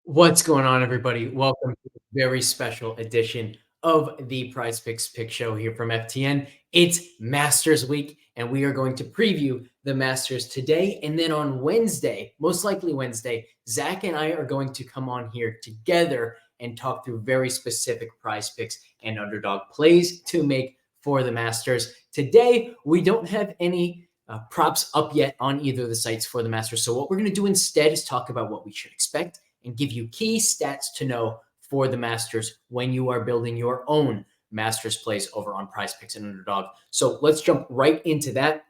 What's going on, everybody? Welcome to a very special edition of the PrizePicks Pick Show here from FTN. It's Masters Week, and we are going to preview the Masters today. And then on Wednesday, most likely Wednesday, Zach and I are going to come on here together and talk through very specific prize picks and underdog plays to make for the Masters. Today, we don't have any props up yet on either of the sites for the Masters. So what we're going to do instead is talk about what we should expect and give you key stats to know for the Masters when you are building your own Masters plays over on PrizePicks and Underdog. So let's jump right into that.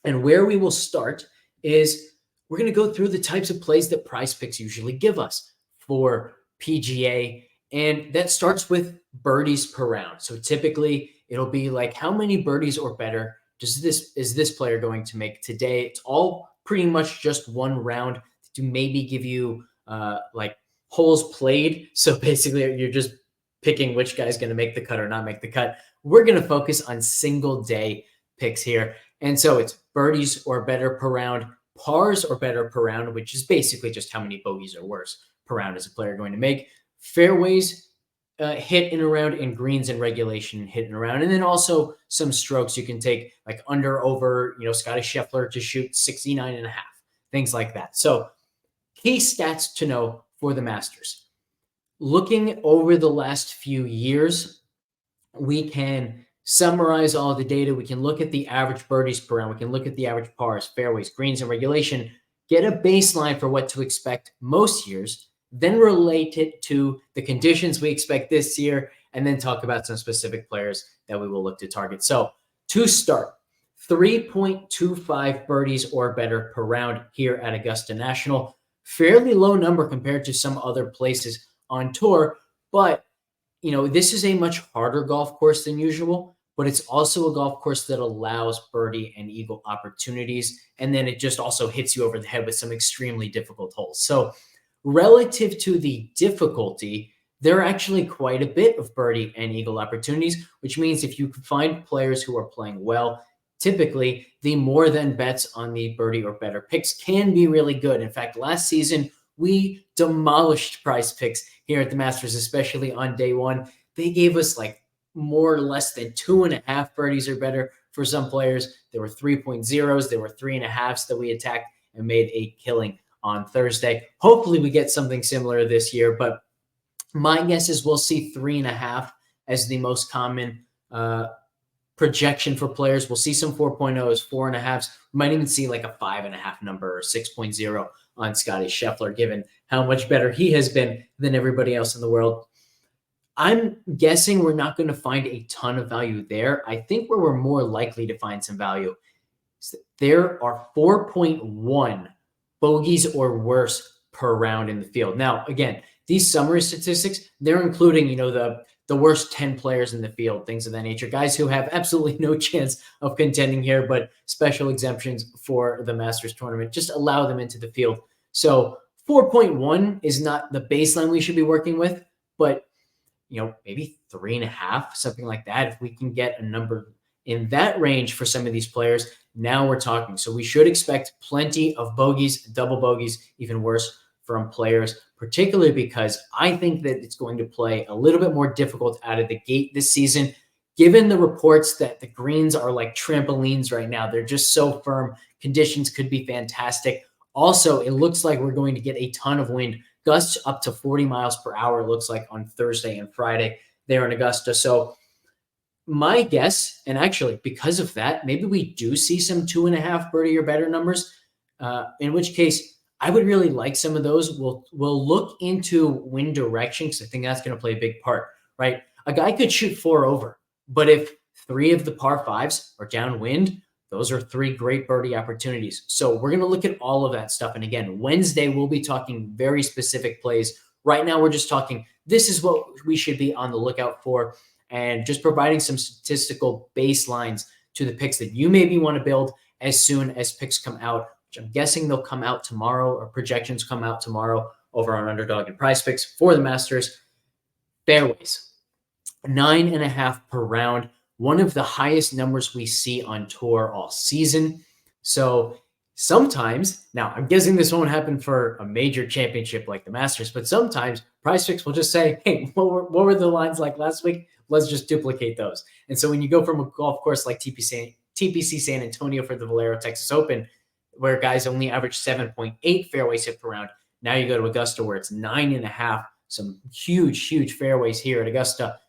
And where we will start is we're going to go through the types of plays that PrizePicks usually give us for PGA. And that starts with birdies per round. So typically it'll be like, how many birdies or better is this player going to make today? It's all pretty much just one round to maybe give you like holes played. So basically you're just picking which guy's going to make the cut or not make the cut. We're going to focus on single day picks here. And so it's birdies or better per round, pars or better per round, which is basically just how many bogeys or worse per round is a player going to make. Fairways hit in a round, and greens in regulation hit in a round. And then also some strokes you can take, like under, over, Scotty Scheffler to shoot 69.5, things like that. So key stats to know for the Masters. Looking over the last few years, we can summarize all the data. We can look at the average birdies per round. We can look at the average pars, fairways, greens, and regulation, get a baseline for what to expect most years, then relate it to the conditions we expect this year, and then talk about some specific players that we will look to target. So to start, 3.25 birdies or better per round here at Augusta National. Fairly low number compared to some other places on tour, but this is a much harder golf course than usual, but it's also a golf course that allows birdie and eagle opportunities. And then it just also hits you over the head with some extremely difficult holes. So relative to the difficulty, there are actually quite a bit of birdie and eagle opportunities, which means if you can find players who are playing well, typically the more than bets on the birdie or better picks can be really good. In fact, last season, we demolished PrizePicks here at the Masters, especially on day one. They gave us like more or less than 2.5 birdies or better for some players. There were 3.0s, there were 3.5s that we attacked and made a killing on Thursday. Hopefully we get something similar this year, but my guess is we'll see 3.5 as the most common projection for players. We'll see some 4.0s, 4.5s. We might even see like a 5.5 number or 6.0 on Scotty Scheffler, given how much better he has been than everybody else in the world. I'm guessing we're not going to find a ton of value there. I think where we're more likely to find some value is that there are 4.1 bogeys or worse per round in the field. Now, again, these summary statistics, they're including, the worst 10 players in the field, things of that nature, guys who have absolutely no chance of contending here, but special exemptions for the Masters tournament just allow them into the field. So 4.1 is not the baseline we should be working with, but maybe 3.5, something like that. If we can get a number in that range for some of these players, now we're talking. So we should expect plenty of bogeys, double bogeys, even worse from players, particularly because I think that it's going to play a little bit more difficult out of the gate this season, given the reports that the greens are like trampolines right now. They're just so firm. Conditions could be fantastic. Also, it looks like we're going to get a ton of wind, gusts up to 40 miles per hour, it looks like on Thursday and Friday there in Augusta. So my guess, and actually because of that, maybe we do see some 2.5 birdie or better numbers, in which case I would really like some of those. We'll look into wind direction because I think that's going to play a big part, right? A guy could shoot 4 over, but if 3 of the par 5s are downwind, those are 3 great birdie opportunities. So we're going to look at all of that stuff. And again, Wednesday, we'll be talking very specific plays. Right now, we're just talking, this is what we should be on the lookout for, and just providing some statistical baselines to the picks that you maybe want to build as soon as picks come out. I'm guessing they'll come out tomorrow, or projections come out tomorrow over on Underdog and PrizePicks for the Masters. Fairways, 9.5 per round, one of the highest numbers we see on tour all season. So Sometimes, now I'm guessing this won't happen for a major championship like the Masters, but sometimes PrizePicks will just say, hey, what were the lines like last week? Let's just duplicate those. And so when you go from a golf course like TPC San Antonio for the Valero Texas Open, where guys only average 7.8 fairways hit per round, now you go to Augusta where it's 9.5, some huge fairways here at Augusta.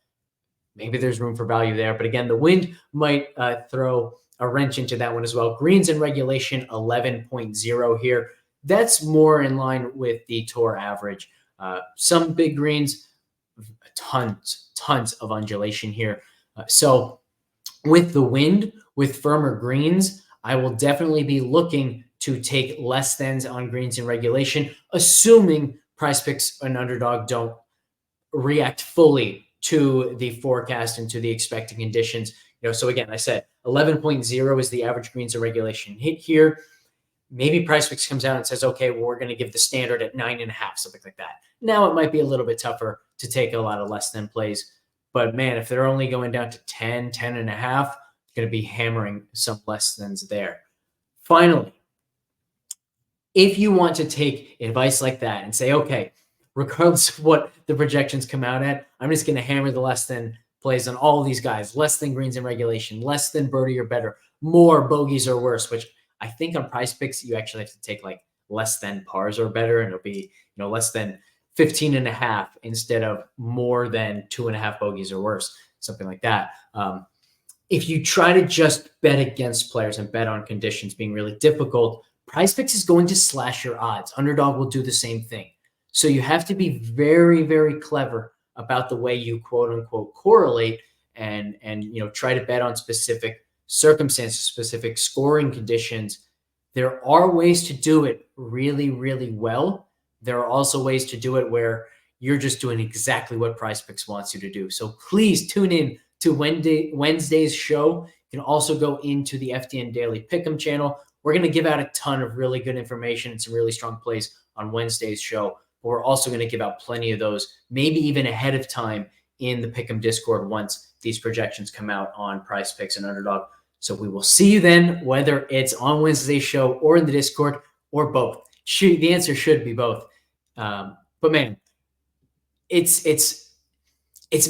Maybe there's room for value there. But again, the wind might throw a wrench into that one as well. Greens in regulation, 11.0 here. That's more in line with the tour average. Some big greens, tons of undulation here. So with the wind, with firmer greens, I will definitely be looking to take less thans on greens in regulation, assuming PrizePicks and Underdog don't react fully to the forecast and to the expected conditions. So again, I said 11.0 is the average greens in regulation hit here. Maybe PrizePicks comes out and says, okay, well, we're going to give the standard at 9.5, something like that. Now it might be a little bit tougher to take a lot of less than plays. But man, if they're only going down to 10, 10.5, it's going to be hammering some less thans there. Finally, if you want to take advice like that and say, okay, regardless of what the projections come out at, I'm just going to hammer the less than plays on all of these guys, less than greens in regulation, less than birdie or better, more bogeys or worse, which I think on PrizePicks, you actually have to take like less than pars or better, and it'll be, less than 15.5 instead of more than 2.5 bogeys or worse, something like that. If you try to just bet against players and bet on conditions being really difficult, PrizePicks is going to slash your odds. Underdog will do the same thing. So you have to be very clever about the way you quote unquote correlate and try to bet on specific circumstances, specific scoring conditions. There are ways to do it really well. There are also ways to do it where you're just doing exactly what PrizePicks wants you to do. So please tune in to Wednesday's show. You can also go into the FTN Daily Pick'em channel. We're going to give out a ton of really good information and some really strong plays on Wednesday's show. But we're also going to give out plenty of those, maybe even ahead of time in the Pick'em Discord once these projections come out on PrizePicks and Underdog. So we will see you then, whether it's on Wednesday's show or in the Discord or both. The answer should be both. But man, it's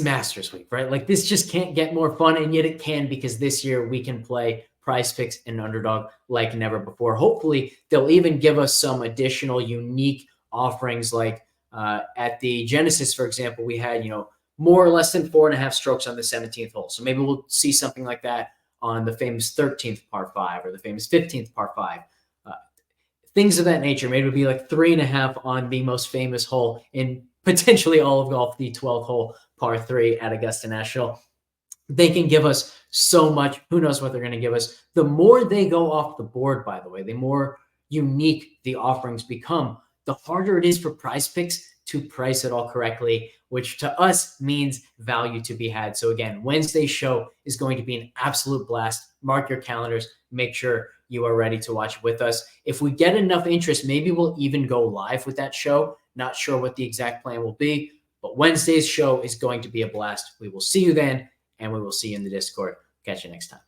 Masters week, right? Like this just can't get more fun, and yet it can, because this year we can play PrizePicks and Underdog like never before. Hopefully they'll even give us some additional unique offerings, like at the Genesis, for example, we had, more or less than 4.5 strokes on the 17th hole. So maybe we'll see something like that on the famous 13th par 5 or the famous 15th par 5. Things of that nature. Maybe it'll be like 3.5 on the most famous hole in potentially all of golf, the 12th hole par 3 at Augusta National. They can give us so much. Who knows what they're going to give us? The more they go off the board, by the way, the more unique the offerings become, the harder it is for PrizePicks to price it all correctly, which to us means value to be had. So again, Wednesday's show is going to be an absolute blast. Mark your calendars. Make sure you are ready to watch it with us. If we get enough interest, maybe we'll even go live with that show. Not sure what the exact plan will be, but Wednesday's show is going to be a blast. We will see you then, and we will see you in the Discord. Catch you next time.